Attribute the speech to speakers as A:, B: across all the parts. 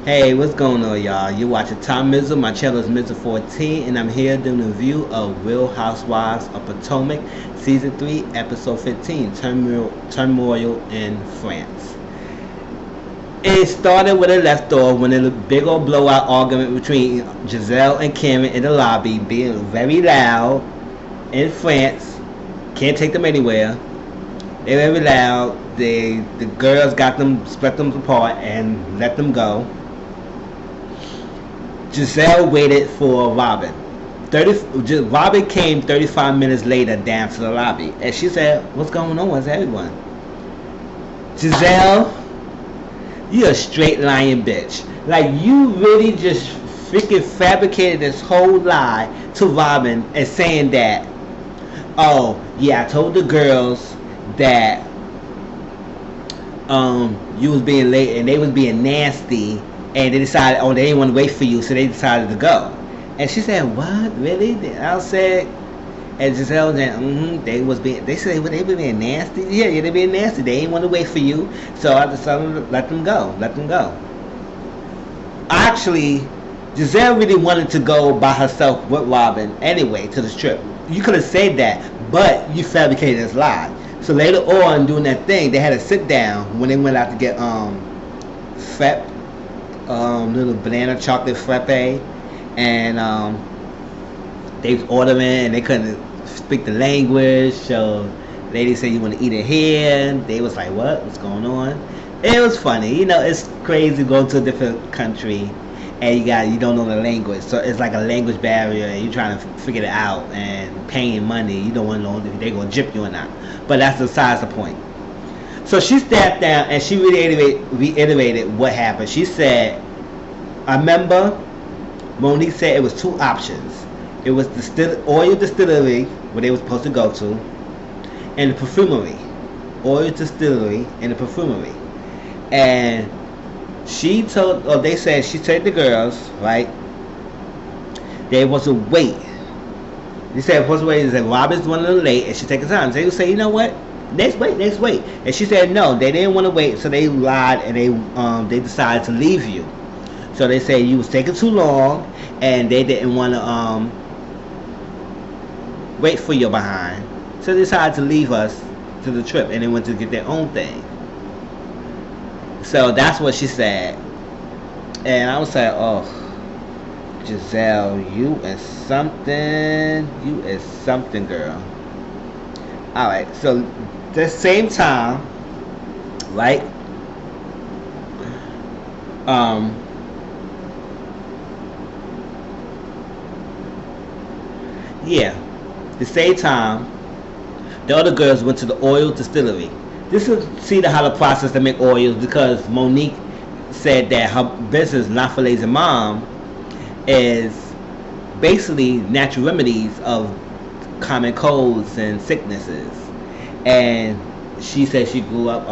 A: Hey, what's going on, y'all? You're watching Tom Mizzle. My channel is Mizzle14, and I'm here doing a review of Real Housewives of Potomac, Season 3, Episode 15, Turm-oil in France. It started where it left off when a big old blowout argument between Giselle and Karen in the lobby, being very loud in France. Can't take them anywhere. They were very loud. The girls got them, split them apart, and let them go. Giselle waited for Robin. Robin came 35 minutes later down to the lobby, and she said, "What's going on with everyone?" Giselle, you a straight lying bitch. Like, you really just freaking fabricated this whole lie to Robin and saying that, oh yeah, I told the girls that you was being late and they was being nasty, and they decided, oh, they didn't want to wait for you, so they decided to go. And she said, what, really? I said, and Giselle said, they said, well, they were being nasty. Yeah, they being nasty. They didn't want to wait for you, so I decided to let them go. Actually, Giselle really wanted to go by herself with Robin anyway to the strip. You could have said that, but you fabricated this lie. So later on, doing that thing, they had to sit down when they went out to get frappe, little banana chocolate frappe, and they was ordering and they couldn't speak the language. So lady said, "You want to eat it here?" They was like, "What's going on?" It was funny, it's crazy going to a different country and you don't know the language, so it's like a language barrier and you're trying to figure it out and paying money. You don't want to know if they're gonna jip you or not, but that's besides the point. So she sat down and she reiterated what happened. She said, I remember Monique said it was two options. It was the oil distillery where they were supposed to go to, and the perfumery. Oil distillery and the perfumery. And she told, or they said, she told the girls, right, they was to wait. They said, supposed to wait. They said, Robin's one of them late, and she take her time. So they would say, you know what? Let's wait. And she said, no, they didn't want to wait, so they lied, and they decided to leave you. So they said you was taking too long, and they didn't want to wait for your behind. So they decided to leave us to the trip, and they went to get their own thing. So that's what she said. And I was like, oh, Giselle, you is something, girl. Alright, so the same time, right? Yeah, the same time, the other girls went to the oil distillery. This is how the process to make oils, because Monique said that her business, Not for Lazy Mom, is basically natural remedies of common colds and sicknesses. And she said she grew up,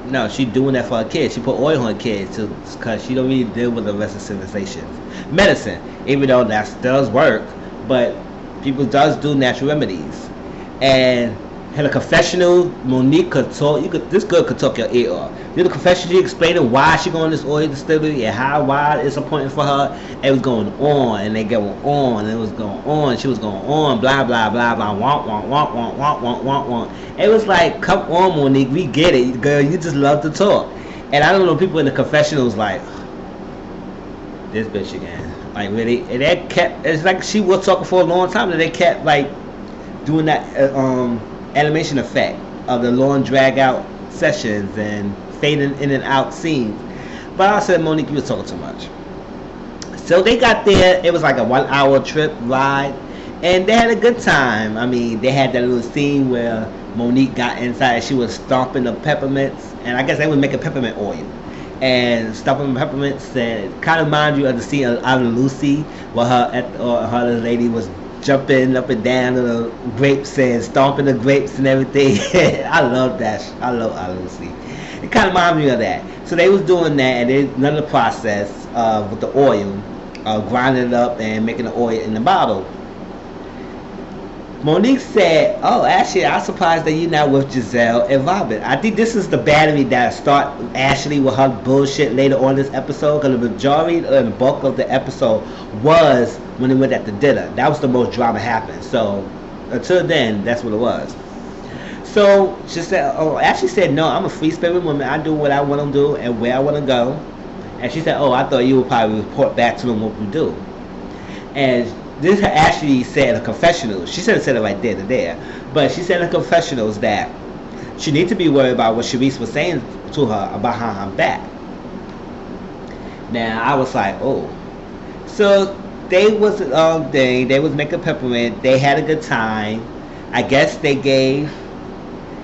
A: no, she doing that for her kids. She put oil on her kids because she don't really deal with the rest of civilizations. Medicine, even though that does work, but people does do natural remedies. And had a confessional. Monique could talk. This girl could talk your ear off. Did a confessional explaining why she going to this oil distillery and why it's important for her. It was going on, and they going on, and it was going on. She was going on, blah blah blah blah, want. It was like, come on, Monique, we get it, girl. You just love to talk. And I don't know, people in the confessional was like, this bitch again. Like, really? And that kept. It's like she was talking for a long time, and they kept like doing that animation effect of the long drag out sessions and fading in and out scenes. But I said, Monique, you was talking too much. So they got there. It was like a 1 hour trip ride, and they had a good time. I mean, they had that little scene where Monique got inside and she was stomping the peppermints, and I guess they was making peppermint oil and stomping the peppermints, and it kind of reminds you of the scene out of Lucy where her little lady was jumping up and down the grapes and stomping the grapes and everything. I love that. I love Lucy. It kind of reminds me of that. So they was doing that, and they done the process with the oil, grinding it up and making the oil in the bottle. Monique said, "Oh, actually, I'm surprised that you're not with Giselle and Robin." I think this is the battery that start Ashley with her bullshit later on this episode, because the majority and the bulk of the episode was when they went at the dinner. That was the most drama happened. So until then, that's what it was. So she said, "Oh, Ashley said, no, I'm a free spirit woman. I do what I want to do and where I want to go." And she said, "Oh, I thought you would probably report back to them what we do." And this actually said in a confessional. She should have said it right then and there, but she said in the confessionals that she needs to be worried about what Sharice was saying to her about her back. Now I was like, oh, so they was they was making peppermint. They had a good time. I guess they gave.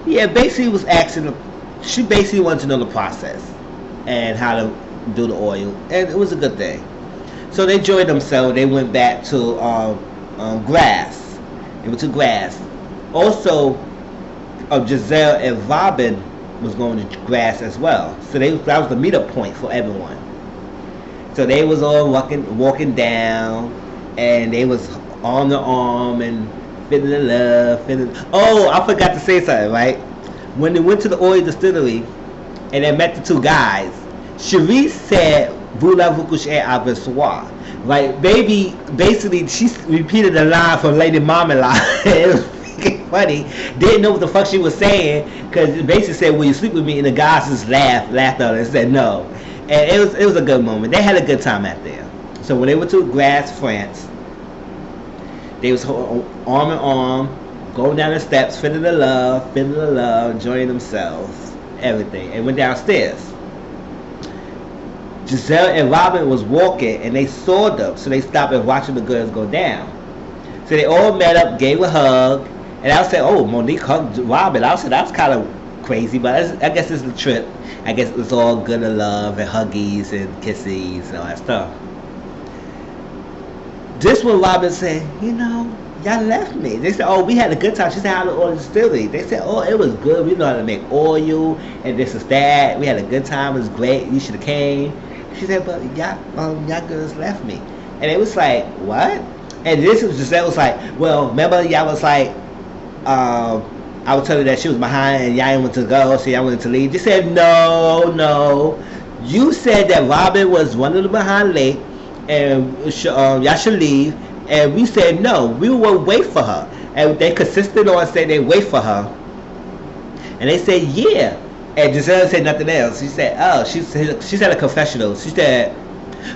A: Yeah, basically was asking. She basically wanted to know the process and how to do the oil, and it was a good thing. So they enjoyed themselves. They went back to grass. They went to grass. Also, Giselle and Robin was going to grass as well. So that was the meetup point for everyone. So they was all walking down, and they was arm to arm and feeling the love. Oh, I forgot to say something, right? When they went to the oil distillery and they met the two guys, Sharice said, "Voulez-vous coucher avec soi?" Like, baby, basically, she repeated the line from Lady Marmalade. It was freaking funny. Didn't know what the fuck she was saying, because it basically said, "Will you sleep with me?" And the guys just laughed at her and said no. And it was a good moment. They had a good time out there. So when they went to Grasse, France, they was arm in arm, going down the steps, feeling the love, enjoying themselves, everything, and went downstairs. Giselle and Robin was walking, and they saw them, so they stopped and watching the girls go down. So they all met up, gave a hug, and I said, "Oh, Monique hugged Robin." I said, "That's kind of crazy, but I guess it's the trip. I guess it's all good and love and huggies and kisses and all that stuff." This when Robin said, "Y'all left me." They said, "Oh, we had a good time." She said, "How the oil distillery?" They said, "Oh, it was good. We know how to make oil and this is that. We had a good time. It was great. You should have came." She said, "But y'all girls left me." And it was like, "What?" And this was just, that was like, "Well, remember y'all was like, I was telling you that she was behind and y'all didn't want to go, so y'all wanted to leave." They said, no. You said that Robin was running behind late and y'all should leave. And we said, no, we will wait for her. And they consisted on saying they wait for her. And they said, yeah. And Giselle said nothing else. She said, oh, she said a confessional. She said,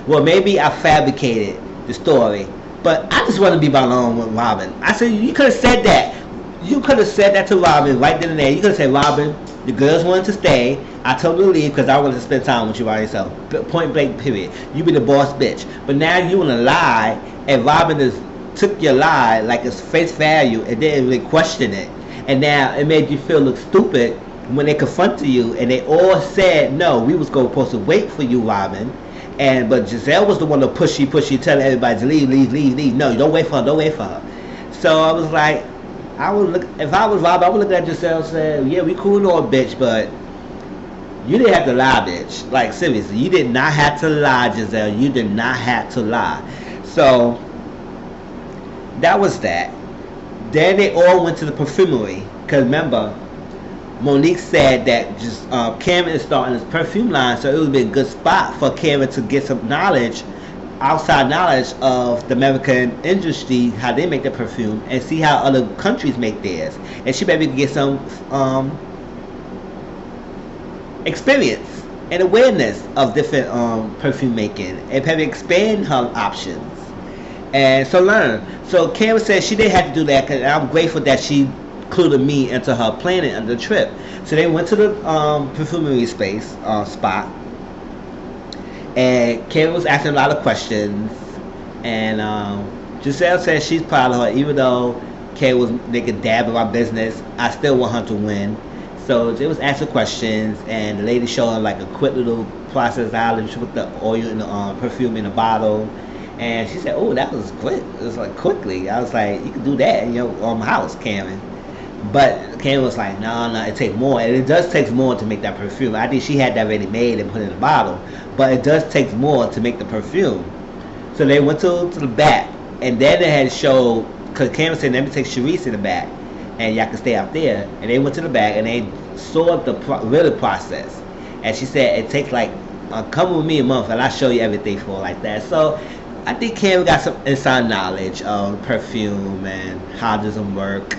A: well, maybe I fabricated the story, but I just want to be alone with Robin. I said, you could have said that. You could have said that to Robin right then and there. You could have said, Robin, the girls wanted to stay. I told them to leave because I wanted to spend time with you by yourself. Point blank, period. You be the boss bitch. But now you want to lie, and Robin took your lie like it's face value and didn't really question it. And now it made you look stupid when they confronted you, and they all said, no, we was supposed to wait for you, Robin. But Giselle was the one to pushy, telling everybody to leave. No, don't wait for her. So I was like, if I was Robin, I would look at Giselle and say, yeah, we cool and all, bitch, but you didn't have to lie, bitch. Like, seriously, you did not have to lie, Giselle. You did not have to lie. So that was that. Then they all went to the perfumery, because remember, Monique said that just Cameron is starting his perfume line, so it would be a good spot for Cameron to get some knowledge, outside knowledge of the American industry, how they make their perfume, and see how other countries make theirs. And she maybe can get some experience and awareness of different perfume making, and maybe expand her options. And so learn. So Cameron said she didn't have to do that, because I'm grateful that she included me into her planning of the trip. So they went to the perfumery spot, and Karen was asking a lot of questions, and Giselle said she's proud of her, even though Karen was making a dab of our business. I still want her to win. So they was asking questions, and the lady showed her like a quick little process how she put the oil in the perfume in the bottle. And she said, "Oh, that was quick. It was like quickly." I was like, "You can do that in your house, Karen." But Karen was like, "No, it takes more." And it does take more to make that perfume. I think she had that ready made and put in the bottle. But it does take more to make the perfume. So they went to the back, and then they had showed because Cameron said, let me take Sharice in the back, and y'all can stay out there. And they went to the back, and they saw the real process. And she said, it takes like, come with me a month, and I'll show you everything for like that. So I think Cameron got some inside knowledge of perfume and how does it work,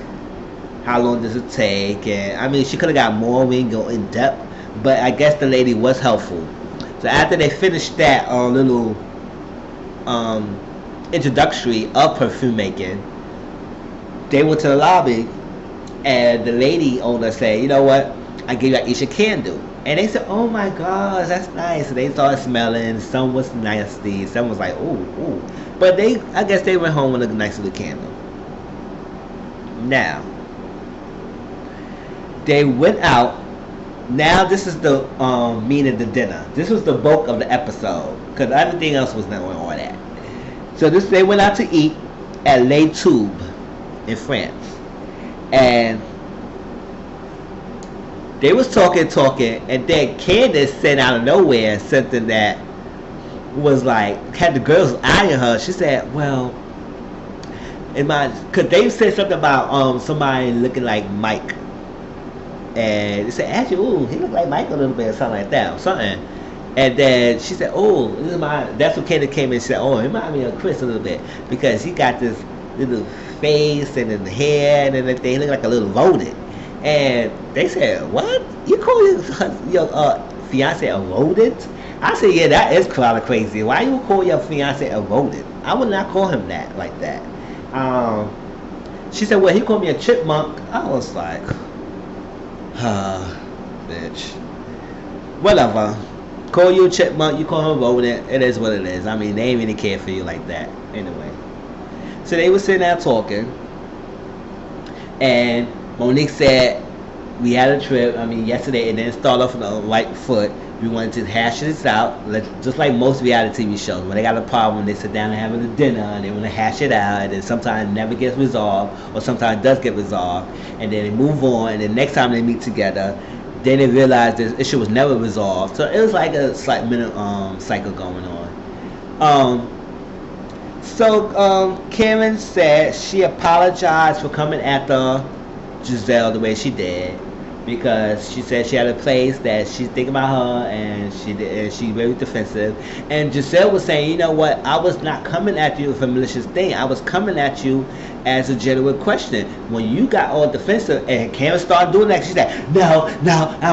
A: how long does it take, and I mean, she could have got more. We didn't go in depth, but I guess the lady was helpful. So after they finished that little introductory of perfume making, they went to the lobby, and the lady owner said, you know what, I gave you each a candle. And they said, oh my gosh, that's nice. And they started smelling. Some was nasty, some was like, ooh, ooh. But I guess they went home with a nice little candle. Now they went out. Now this is the meat of the dinner. This was the bulk of the episode, because everything else was not on all that. So they went out to eat at Les Tubes in France, and they was talking, and then Candace said out of nowhere something that was like, had the girls eyeing her. She said, well, because they said something about somebody looking like Mike. And they said, actually, ooh, he looked like Mike a little bit, or something like that, or something. And then she said, oh, that's what Candace came in and said, oh, it reminds me of Chris a little bit, because he got this little face and then the hair and everything. He looked like a little rodent. And they said, what? You call your fiance a rodent? I said, yeah, that is kind of crazy. Why you call your fiance a rodent? I would not call him that, like that. She said, well, he called me a chipmunk. I was like, bitch. Whatever. Call you a chipmunk, you call him a rodent. It is what it is. I mean, they ain't really care for you like that. Anyway. So they were sitting there talking. And Monique said, we had a trip, yesterday, and then start off on the right foot. We wanted to hash this out, just like most reality TV shows. When they got a problem, they sit down and having a dinner, and they want to hash it out, and then sometimes it never gets resolved, or sometimes it does get resolved, and then they move on, and then next time they meet together, then they realize this issue was never resolved. So it was like a slight minute cycle going on. So Karen said she apologized for coming after Giselle the way she did, because she said she had a place that she's thinking about her, and she's very defensive. And Giselle was saying, you know what, I was not coming at you for a malicious thing. I was coming at you as a genuine question. When you got all defensive and Karen started doing that, she said, no,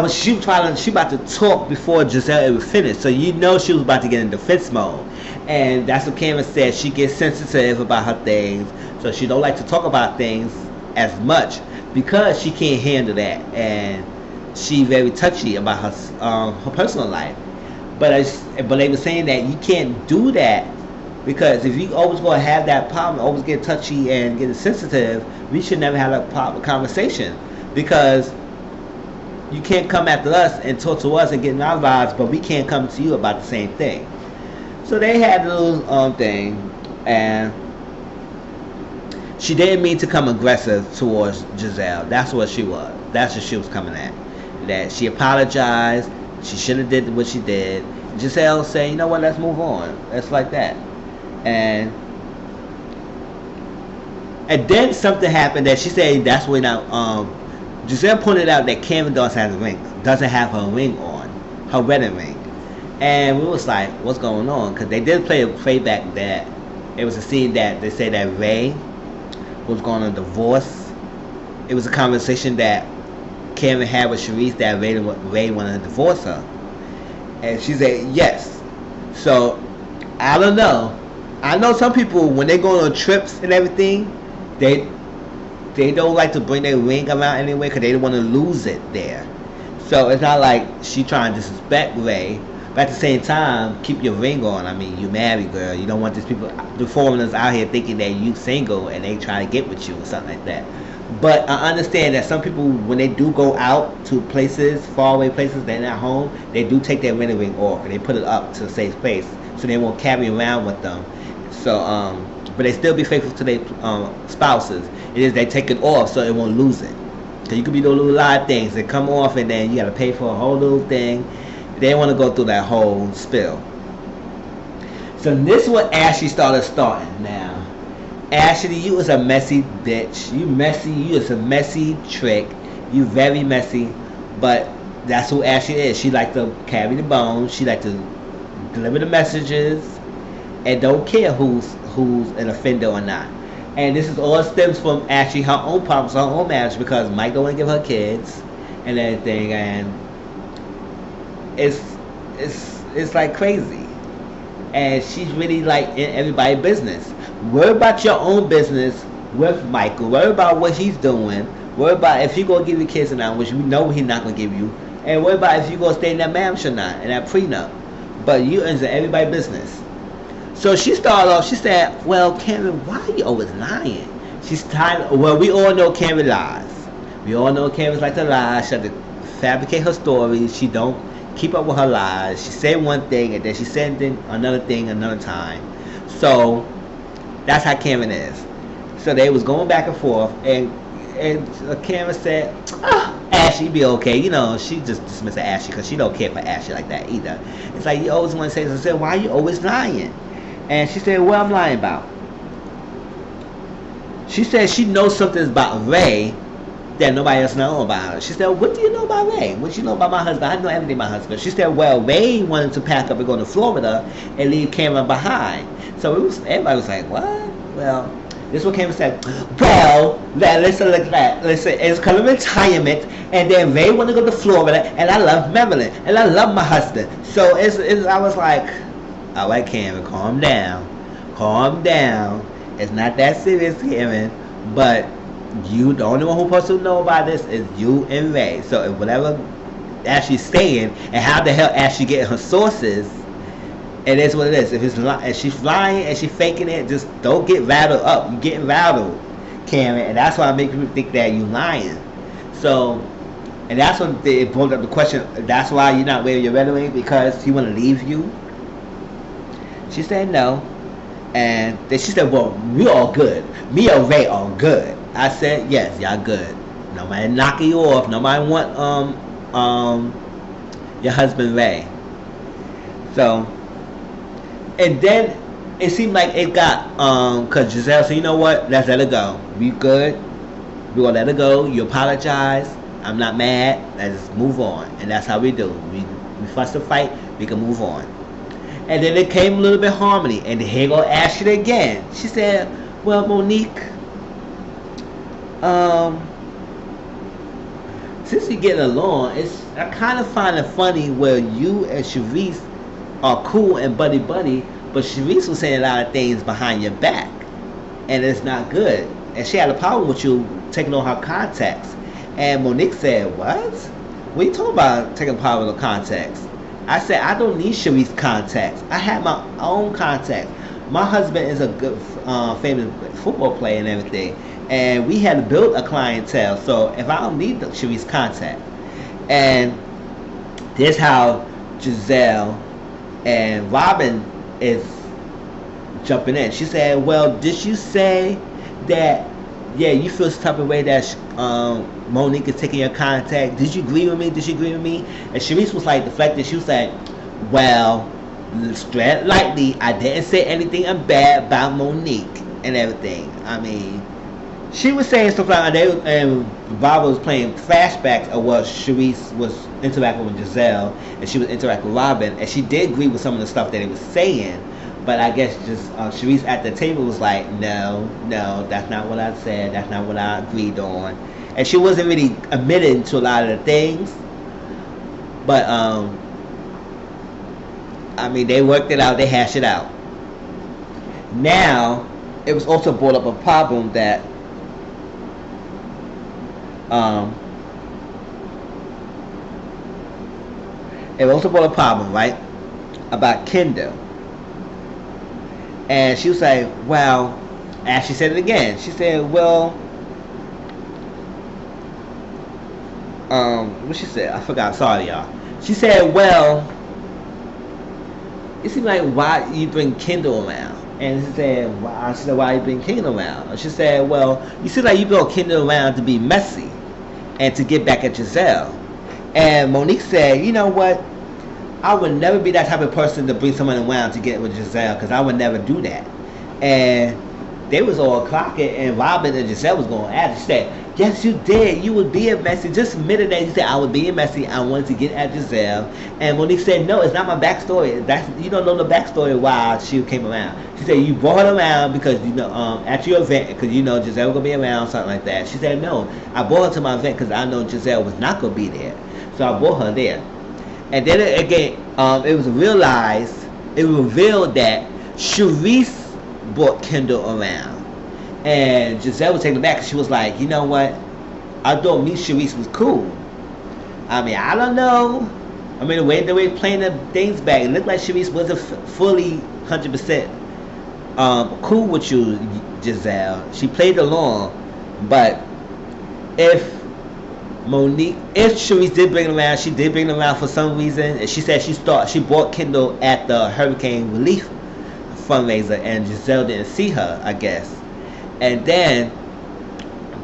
A: she about to talk before Giselle ever finished. So you know she was about to get in defense mode. And that's what Karen said. She gets sensitive about her things, so she don't like to talk about things as much, because she can't handle that, and she very touchy about her personal life. But they were saying that you can't do that, because if you always going to have that problem, always get touchy and get sensitive, we should never have a conversation, because you can't come after us and talk to us and get in our lives, but we can't come to you about the same thing. So they had a little thing, and she didn't mean to come aggressive towards Giselle. That's what she was. That's what she was coming at. That she apologized. She should have did what she did. Giselle said, you know what, let's move on. It's like that. And then something happened that she said that's when Giselle pointed out that Cameron doesn't have her ring on, her wedding ring. And we was like, what's going on? Because they did play a playback that it was a scene that they said that Ray was going on divorce. It was a conversation that Cameron had with Sharice that Ray wanted to divorce her. And she said yes. So, I don't know. I know some people, when they go on trips and everything, they don't like to bring their ring around anyway, because they don't want to lose it there. So it's not like she trying to disrespect Ray, but at the same time, keep your ring on. I mean, you married, girl. You don't want these people, the foreigners out here thinking that you single and they try to get with you or something like that. But I understand that some people, when they do go out to places, faraway places, they're not home, they do take their wedding ring off and they put it up to a safe place so they won't carry around with them. So, but they still be faithful to their spouses. It is they take it off so it won't lose it. Because you could be doing little live things that come off, and then you got to pay for a whole little thing. They want to go through that whole spill. So this is what Ashley starting now. Ashley, you is a messy bitch. You messy. You is a messy trick. You very messy. But that's who Ashley is. She like to carry the bones. She like to deliver the messages, and don't care who's an offender or not. And this is all stems from actually her own problems, her own marriage, because Mike don't want to give her kids and everything, and it's like crazy. And she's really like in everybody's business. Worry about your own business with Michael. Worry about what he's doing. Worry about if he gonna give you kids or not, which we know he's not gonna give you. And worry about if you gonna stay in that marriage or not, in that prenup. But you into everybody's business. So she started off. She said, "Well, Karen, why are you always lying?" She's tired. Well, we all know Karen lies. We all know Karen's like to lie. She had to fabricate her stories. She don't keep up with her lies. She said one thing and then she said another thing another time. So that's how Karen is. So they was going back and forth, and Karen said, Ashley be okay. You know, she just dismissed Ashley because she don't care for Ashley like that either. It's like, you always want to say this. I said, why are you always lying? And she said, what I'm lying about? She said she knows something about Ray that nobody else knows about her. She said, what do you know about Ray? What do you know about my husband? I know everything about my husband. She said, well, Ray wanted to pack up and go to Florida and leave Cameron behind. So everybody was like, what? Well, this is what Cameron said. Well, listen, look at that. Listen, it's kind of retirement, and then Ray want to go to Florida, and I love Maryland, and I love my husband. So I was like, all right, Cameron, calm down. Calm down. It's not that serious, Cameron, but you, the only one who's supposed to know about this is you and Ray. So if whatever Ashley's saying and how the hell Ashley getting her sources, it is what it is. If she's lying and she's faking it, just don't get rattled up. You're getting rattled, Karen, and that's why I make people think that you lying. So, and that's when it brought up the question. That's why you're not wearing your red ring, because he want to leave you. She said no, and then she said, well, we all good. Me and Ray are good. I said, yes, y'all good. Nobody knocking you off. Nobody want your husband Ray. So, and then it seemed like it got cause Giselle said, you know what? Let's let it go. We good. We gonna let it go. You apologize. I'm not mad. Let's move on. And that's how we do. We fuss to fight. We can move on. And then it came a little bit harmony. And here go Ashley again. She said, well, Monique, since you're getting along, I kind of find it funny where you and Sharice are cool and buddy, but Sharice was saying a lot of things behind your back, and it's not good. And she had a problem with you taking on her contacts. And Monique said, what? What are you talking about taking part of the contacts? I said, I don't need Sharice's contacts. I have my own contacts. My husband is a good, famous football player and everything. And we had to build a clientele. So if I don't need Sharice's contact. And this how Giselle and Robin is jumping in. She said, well, did you say that, yeah, you feel some type of way that Monique is taking your contact? Did you agree with me? Did you agree with me? And Sharice was like deflected. She was like, well, tread lightly. I didn't say anything bad about Monique and everything. I mean, she was saying stuff like that, and Bob was playing flashbacks of what Sharice was interacting with Giselle, and she was interacting with Robin, and she did agree with some of the stuff that they was saying, but I guess just Sharice at the table was like, no, that's not what I said, that's not what I agreed on, and she wasn't really admitting to a lot of the things, but I mean, they worked it out, they hashed it out. Now, it was also brought up a problem that it also brought a problem, right, about Kendall. And she was like, well, and she said it again. She said, well, what she said? I forgot. Sorry, y'all. She said, well, it seems like, why you bring Kendall around? And she said, why? She said, why you bring Kendall around? And she said, well, you seem like you brought Kendall around to be messy and to get back at Giselle. And Monique said, you know what? I would never be that type of person to bring someone around to get with Giselle, because I would never do that. And they was all clocking, and Robin and Giselle was going at it. She said, yes, you did. You was being messy. Just admitted that. You said, I was being messy. I wanted to get at Giselle. And Monique said, no, it's not my backstory. You don't know the backstory why she came around. She said, you brought her around because, at your event, because Giselle was going to be around, something like that. She said, no, I brought her to my event because I know Giselle was not going to be there. So I brought her there. And then again, it was revealed that Sharice brought Kendall around. And Giselle was taken aback because she was like, you know what? I thought me Sharice was cool. I mean, I don't know. I mean, the way they were playing the things back, it looked like Sharice wasn't fully 100% cool with you, Giselle. She played along. But if Sharice did bring it around, she did bring it around for some reason. And she said she bought Kendall at the Hurricane Relief fundraiser, and Giselle didn't see her, I guess. And then,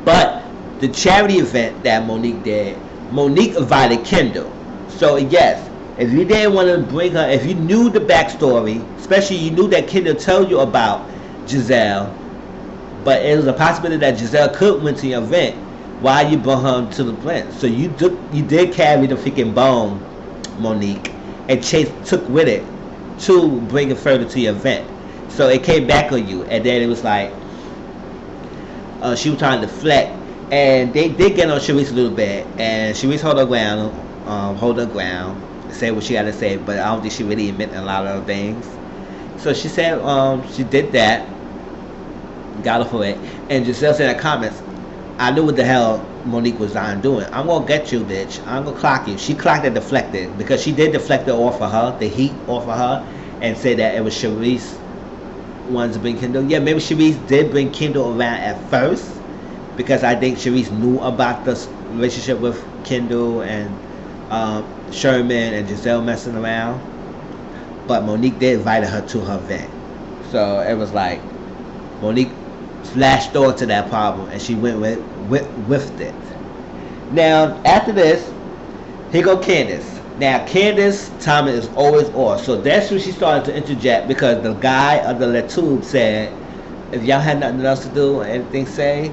A: but the charity event that Monique did, Monique invited Kendall. So yes, if you didn't want to bring her, if you knew the backstory, especially you knew that Kendall told you about Giselle, but it was a possibility that Giselle could went to your event, why you brought her to the event? So you did carry the freaking bone, Monique, and Chase took with it to bring it further to your event. So it came back on you, and then it was like she was trying to deflect, and they did get on Sharice a little bit, and Sharice hold her ground, say what she had to say, but I don't think she really admitted a lot of things. So she said she did that, got her for it, and Giselle said in the comments, I knew what the hell Monique was doing. I'm gonna get you, bitch. I'm gonna clock you. She clocked and deflected because she did deflect it off of her, the heat off of her, and said that it was Sharice wanted to bring Kendall. Yeah, maybe Sharice did bring Kendall around at first because I think Sharice knew about the relationship with Kendall and Sherman and Giselle messing around. But Monique did invite her to her event. So it was like Monique flashed door to that problem and she went with it. Now after this, here go Candace. Now Candace timing is always off, so that's when she started to interject because the guy of the LeTube said, if y'all had nothing else to do or anything to say,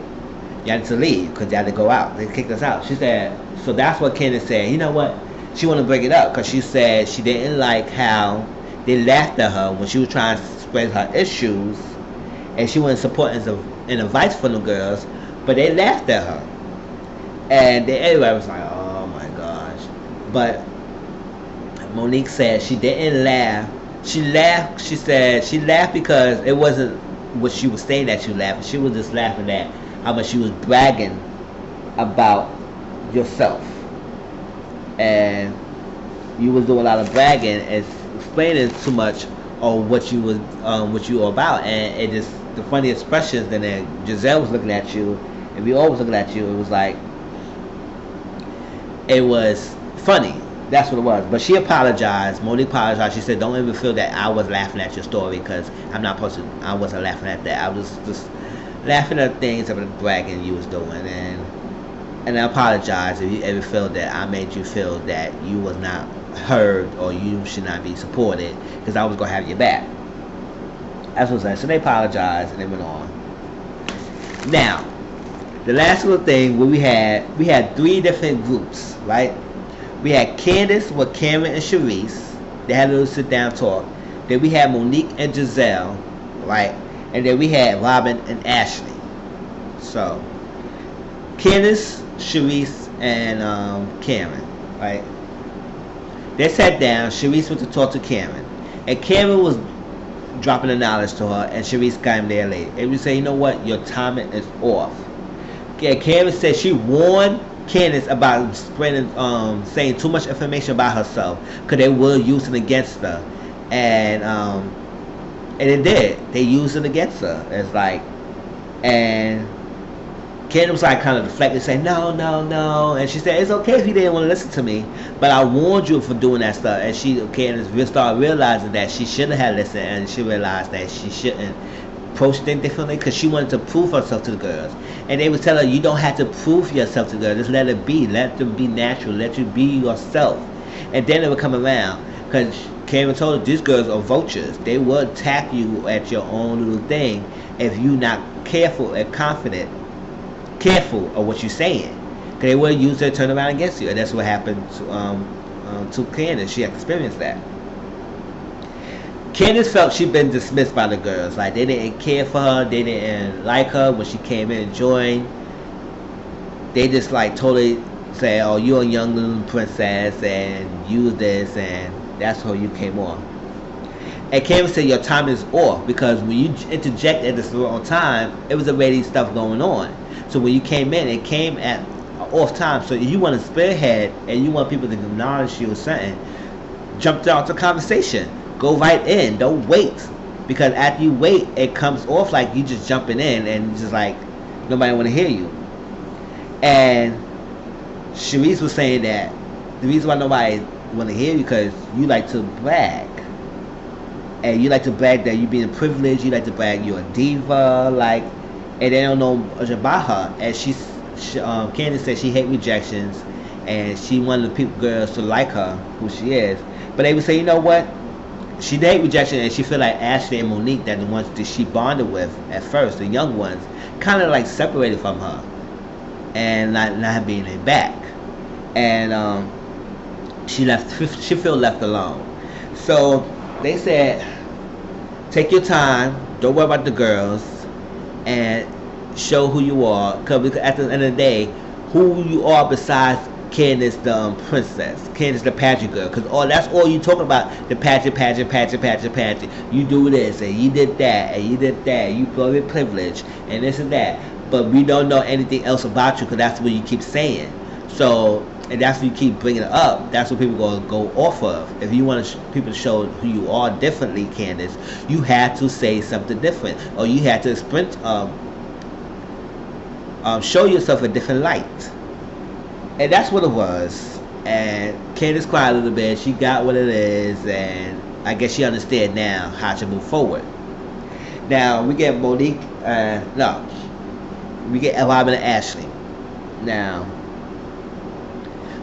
A: y'all need to leave because y'all had to go out. They kicked us out. She said, so that's what Candace said. You know what? She wanted to bring it up because she said she didn't like how they laughed at her when she was trying to spread her issues, and she wasn't supporting and advice for the girls, but they laughed at her, and everybody was like, oh my gosh. But Monique said she didn't laugh. She laughed. She said she laughed because it wasn't what she was saying that she laughed. She was just laughing at how much she was bragging about yourself, and you was doing a lot of bragging and explaining too much on what you were about, and it just the funny expressions. And then Giselle was looking at you, and we all was looking at you. It was like it was funny. That's what it was. But she apologized. Monique apologized. She said, don't ever feel that I was laughing at your story because I'm not supposed to. I wasn't laughing at that. I was just laughing at things about the bragging you was doing. And I apologize if you ever feel that I made you feel that you was not heard or you should not be supported because I was going to have your back. That's what I'm saying. So they apologized and they went on. Now, the last little thing where we had three different groups, right? We had Candace with Cameron and Sharice. They had a little sit down talk. Then we had Monique and Giselle, right? And then we had Robin and Ashley. So, Candace, Sharice, and Cameron, right? They sat down. Sharice went to talk to Cameron. And Cameron was dropping the knowledge to her, and Sharice got him there late. And we say, you know what? Your timing is off. Okay, Cameron said she warned Candace about spreading, saying too much information about herself because they were using it against her, and it did. They used it against her. It's like, and Candace was like kind of deflecting, saying no, and she said it's okay if you didn't want to listen to me, but I warned you for doing that stuff. And Candace started realizing that she shouldn't have listened, and she realized that she shouldn't approach things differently because she wanted to prove herself to the girls. And they would tell her, you don't have to prove yourself to the girls, just let it be, let them be natural, let you be yourself. And then they would come around because Cameron told her these girls are vultures. They will attack you at your own little thing, if you not careful and confident, careful of what you're saying. Because they will use their turn around against you. And that's what happened to Candace. She experienced that. Candace felt she'd been dismissed by the girls. Like, they didn't care for her. They didn't like her when she came in and joined. They just, like, totally say, oh, you're a young little princess, and you this, and that's how you came on. And Candace said, your time is off, because when you interject at this wrong time, it was already stuff going on. So when you came in, it came at an off time. So if you want to spearhead, and you want people to acknowledge you or something, jump down to conversation. Go right in. Don't wait. Because after you wait, it comes off like you just jumping in and just like nobody want to hear you. And Sharice was saying that the reason why nobody want to hear you because you like to brag. And you like to brag that you being privileged. You like to brag you're a diva. Like, and they don't know much about her. And Candace said she hate rejections. And she wanted the girls to like her, who she is. But they would say, you know what? She did rejection, and she feel like Ashley and Monique, that the ones that she bonded with at first, the young ones, kind of like separated from her, and not being in back, and she feel left alone. So they said, take your time, don't worry about the girls, and show who you are. Because at the end of the day, who you are besides Candace the princess, Candace the pageant girl, because that's all you talking about, the pageant. You do this and you did that and you did that. You very privileged and this and that, but we don't know anything else about you because that's what you keep saying. So, and that's what you keep bringing it up. That's what people gonna go off of. If you want people to show who you are differently, Candace, you have to say something different, or you have to show yourself a different light. And that's what it was. And Candace cried a little bit. She got what it is, and I guess she understand now how to move forward. Now we get Monique. We get Robin and Ashley. Now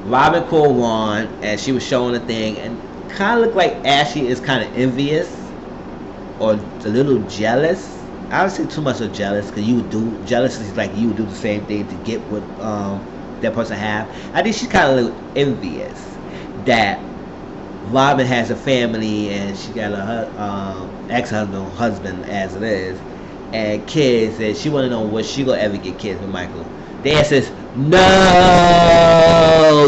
A: Robin called Ron, and she was showing the thing, and kind of looked like Ashley is kind of envious or a little jealous. I don't say too much of jealous, because jealous is like you would do the same thing to get what that person have. I think she's kind of a little envious that Robin has a family and she got a husband as it is, and kids, and she want to know what she gonna ever get kids with Michael. The answer is no,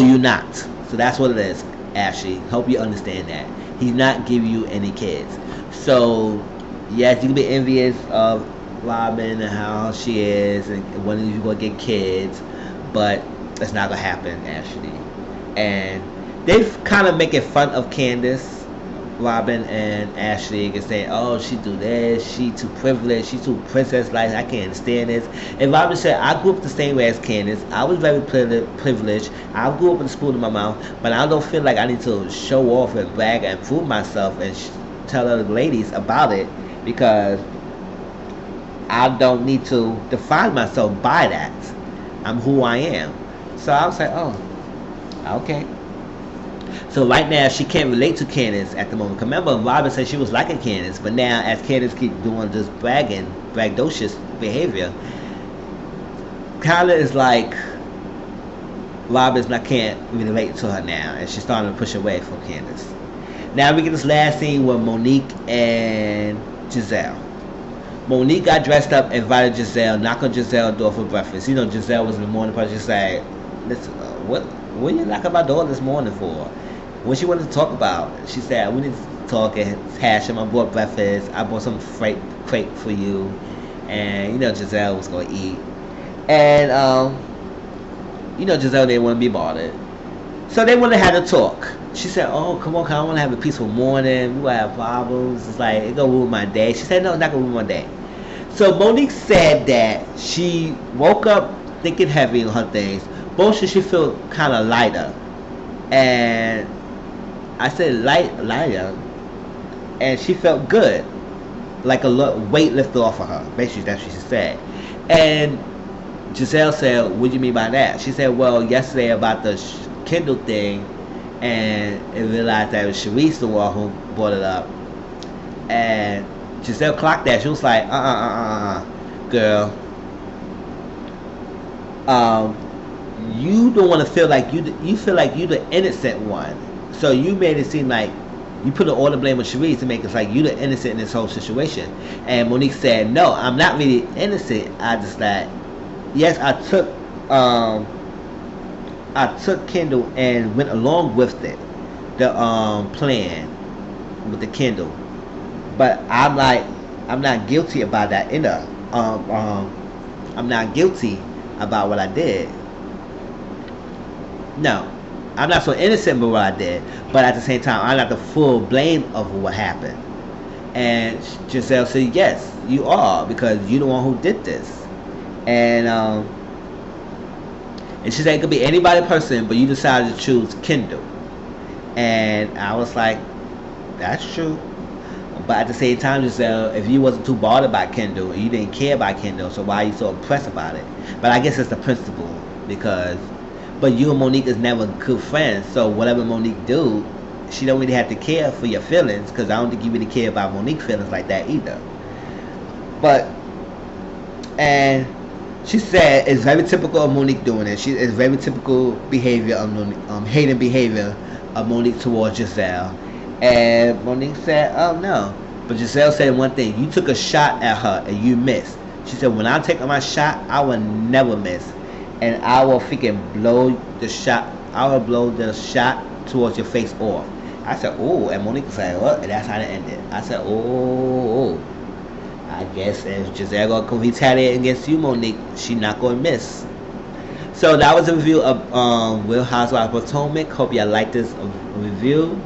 A: you're not. So that's what it is, Ashley. Hope you understand that he's not giving you any kids. So yes, you can be envious of Robin and how she is, and when you gonna get kids, but that's not gonna happen, Ashley. And they've kind of making fun of Candace, Robin, and Ashley, and saying, "Oh, she do this. She too privileged. She too princess-like. I can't understand this." And Robin said, "I grew up the same way as Candace. I was very privileged. I grew up with a spoon in my mouth, but I don't feel like I need to show off and brag and prove myself and tell other ladies about it, because I don't need to define myself by that. I'm who I am." So I was like, oh, okay. So right now she can't relate to Candace at the moment. Remember, Robin said she was liking Candace, but now as Candace keeps doing this braggadocious behavior, Kyla is like, Robin's not can't relate to her now, and she's starting to push away from Candace. Now we get this last scene with Monique and Giselle. Monique got dressed up, invited Giselle, knocked on Giselle's door for breakfast. You know, Giselle was in the morning part. She said, "Listen, what you knock on my door this morning for?" What she wanted to talk about? She said, "We need to talk and hash him. I bought breakfast. I bought some crepe for you," and you know, Giselle was gonna eat, and you know, Giselle didn't want to be bothered, so they wanted to have a talk. She said, "Oh, come on, I want to have a peaceful morning. We will have problems. It's like, it's going to ruin my day." She said, "No, it's not going to ruin my day." So Monique said that she woke up thinking heavy on her things. Both she feel kind of lighter. And I said lighter. And she felt good. Like a weight lifted off of her. Basically, that's what she said. And Giselle said, "What do you mean by that?" She said, "Well, yesterday about the Kindle thing, and it realized that it was Sharice the one who brought it up, and Giselle clocked that. She was like, girl, um, you don't want to feel like you feel like you the innocent one. So you made it seem like you put all the blame on Cherise to make it like you the innocent in this whole situation. And Monique said, no, I'm not really innocent. I just like, yes, I took Kendall and went along with it, the plan with the Kendall. But I'm not guilty about that either. I'm not guilty about what I did. No, I'm not so innocent about what I did, but at the same time, I'm not the full blame of what happened. And Giselle said, yes, you are, because you're the one who did this. And she said it could be anybody person, but you decided to choose Kendall. And I was like, that's true. But at the same time, Giselle, if you wasn't too bothered by Kendall, and you didn't care about Kendall, so why are you so impressed about it? But I guess it's the principle, because, but you and Monique is never good friends, so whatever Monique do, she don't really have to care for your feelings, because I don't think you really care about Monique's feelings like that either. But, and she said it's very typical of Monique doing it. It's very typical behavior of Monique, hating behavior of Monique towards Giselle. And Monique said, oh no. But Giselle said one thing, you took a shot at her and you missed. She said, when I take my shot, I will never miss. And I will freaking blow the shot. I will blow the shot towards your face off. I said, oh. And Monique said, what? And that's how it ended. I said, oh. I guess if Giselle gonna come retaliate against you, Monique, she not gonna miss. So that was a review of Real Housewives of Potomac. Hope y'all like this review.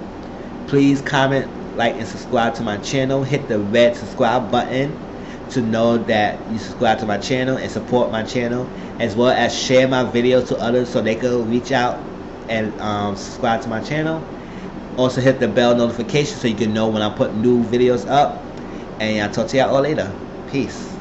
A: Please comment, like, and subscribe to my channel. Hit the red subscribe button to know that you subscribe to my channel and support my channel, as well as share my videos to others so they can reach out and subscribe to my channel. Also hit the bell notification so you can know when I put new videos up. And I'll talk to y'all all later. Peace.